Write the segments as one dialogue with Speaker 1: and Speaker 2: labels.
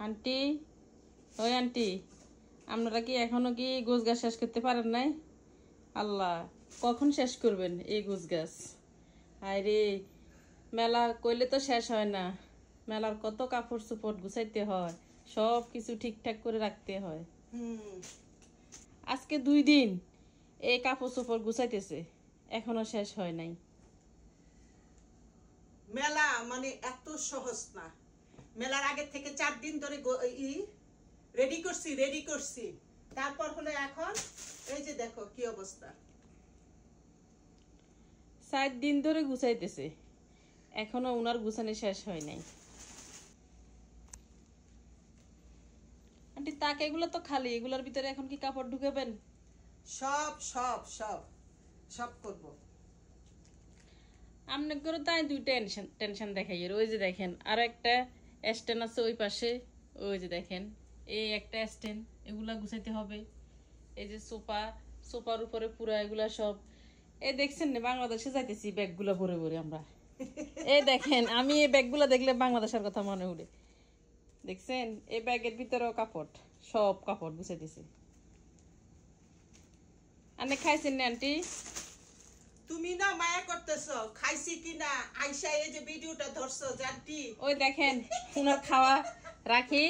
Speaker 1: Aunty, ওই aunty, আপনারা কি এখনো কি গোছ গাছ শেষ করতে পারেন নাই? আল্লাহ, কখন শেষ করবেন এই গোছ গাছ? হায় রে, মেলা কইলে তো শেষ হয় না। মেলার কত কাপড় চোপড় গুছাইতে হয়, সব কিছু ঠিকঠাক করে রাখতে হয়। আজকে 2 দিন এই কাপড় চোপড় গুছাইতেছে, এখনো শেষ হয় নাই।
Speaker 2: মেলা মানে এত সহজ না। মেলার আগে থেকে 4 দিন ধরে রেডি করছি তারপর হলো এখন এই যে দেখো কি অবস্থা।
Speaker 1: 4 দিন ধরে গুছাইতেছে, এখনো উনার গুছানো শেষ হয় নাই। আন্টি, তাক এগুলো তো খালি, এগুলোর ভিতরে এখন কি কাপড় ঢুকাবেন?
Speaker 2: সব সব সব সব করব।
Speaker 1: আপনার করে তাই 2 টেনশন দেখাই। ওই যে দেখেন আর একটা স্ট্যান্ড আছে ওই পাশে, ওই যে দেখেন এই একটা স্ট্যান্ড, এগুলা গুছাইতে হবে। এই যে সোফার উপরে পুরা এগুলা সব। এই দেখছেন না, বাংলাদেশে যাইতেছি ব্যাগগুলা ভরে ভরে আমরা। এই দেখেন, আমি এই ব্যাগগুলা দেখলে বাংলাদেশের কথা মনে উঠে। দেখছেন এই ব্যাগের ভিতরেও কাপড়, সব কাপড় গুছাইতেছি। আপনি খাইছেন না আন্টি?
Speaker 2: তুমি না মায়া করতেছো খাইছি কিনা, আইসা এই যে ভিডিওটা ধরছো জানটি।
Speaker 1: ওই দেখেন উনার খাওয়া রাখি,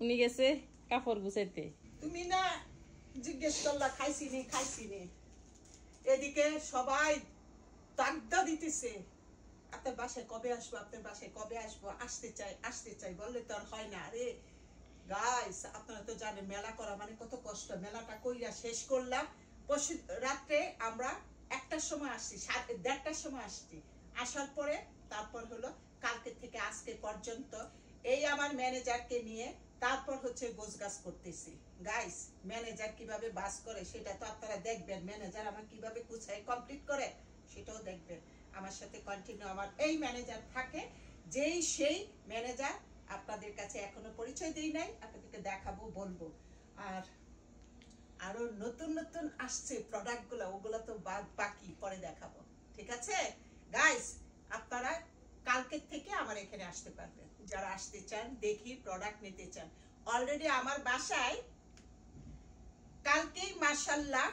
Speaker 1: উনি গেছে কাপড় গুছাইতে।
Speaker 2: তুমি না জিজ্ঞেস করলা খাইছি নি। এদিকে সবাই তাগদা দিতেছে, আপনার বাসায় কবে আসবো, আসতে চাই বললে তো আর হয় না। আরে গাইস, আপনারা তো জানেন মেলা করা মানে কত কষ্ট। মেলাটা কইরা শেষ করলাম পরশু রাত্রে, আমরা 1টার সময় আসছি, 1:30টার সময় আসছি। আসার পরে তারপর হলো কালকে থেকে আজকে পর্যন্ত এই আমার ম্যানেজারকে নিয়ে তারপর হচ্ছে গোছগাছ করতেছি। গাইস, ম্যানেজার কিভাবে বাস করে সেটা তো আপনারা দেখবেন, ম্যানেজার আমার কিভাবে গুছাই কমপ্লিট করে সেটাও দেখবেন। আমার সাথে কন্টিনিউ আমার এই ম্যানেজার থাকে, সেই ম্যানেজার আপনাদের কাছে এখনো পরিচয় দেই নাই, আপনাদেরকে দেখাবো, বলবো। আর আরো নতুন নতুন আসছে প্রোডাক্টগুলো, ওগুলো তো বাকি, পরে দেখাবো। ঠিক আছে গাইস, আপনারা কালকের থেকে আমার এখানে আসতে পারবেন, যারা আসতে চান, দেখি প্রোডাক্ট নিতে চান। অলরেডি আমার বাসায় কালকেই মাশাআল্লাহ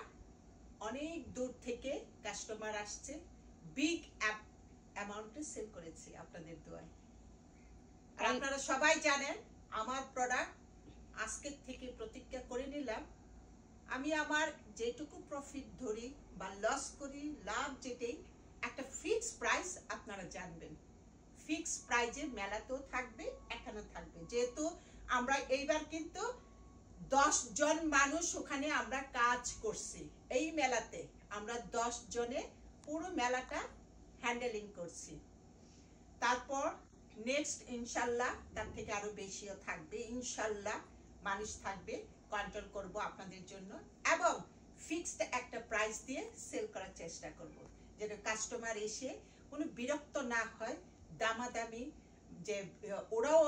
Speaker 2: অনেক দূর থেকে কাস্টমার আসছে, বিগ অ্যামাউন্টে সেল করেছি আপনাদের দোয়ায়। আর আপনারা সবাই জানেন আমার প্রোডাক্ট আজকের থেকে প্রতিজ্ঞা করে নিলাম, আমি আমার যেটুকু প্রফিট ধরি বা লস করি, লাভ যেটাই, একটা ফিক্স প্রাইস আপনারা জানবেন। ফিক্স প্রাইজে মেলাতেও থাকবে, এখানেও থাকবে। যেহেতু আমরা এইবার কিন্তু 10 জন মানুষ ওখানে আমরা কাজ করছি, এই মেলাতে আমরা 10 জনে পুরো মেলাটা হ্যান্ডেলিং করছি। তারপর নেক্সট ইনশাল্লাহ তার থেকে আরো বেশিও থাকবে, ইনশাল্লাহ মানুষ থাকবে, কন্ট্রোল করব আপনাদের জন্য, এবং ফিক্সড একটা প্রাইস দিয়ে সেল করার চেষ্টা করব, যেন কাস্টমার এসে কোনো বিরক্ত না হয়, দামাদামি যে ওরাও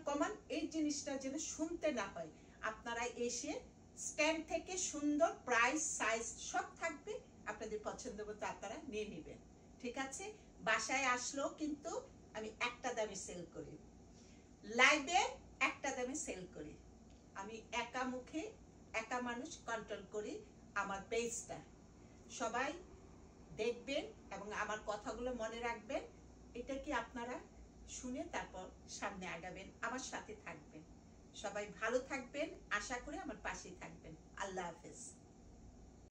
Speaker 2: কমান এই জিনিসটা যেন শুনতে না হয়। আপনারা এসে স্ট্যান্ড থেকে সুন্দর প্রাইস সাইজ সব থাকবে, আপনাদের পছন্দ মতো আপনারা নিয়ে নেবেন। ঠিক আছে, বাসায় আসলেও কিন্তু আমি একটা দামে সেল করি, লাইভে একটা দামে সেল করি। আমি একা মুখে একা মানুষ কন্ট্রোল করি আমার পেজটা। সবাই দেখবেন এবং আমার কথাগুলো মনে রাখবেন। এটা কি আপনারা শুনে তারপর সামনে আগাবেন, আমার সাথে থাকবেন। সবাই ভালো থাকবেন, আশা করি আমার পাশে থাকবেন। আল্লাহ হাফেজ।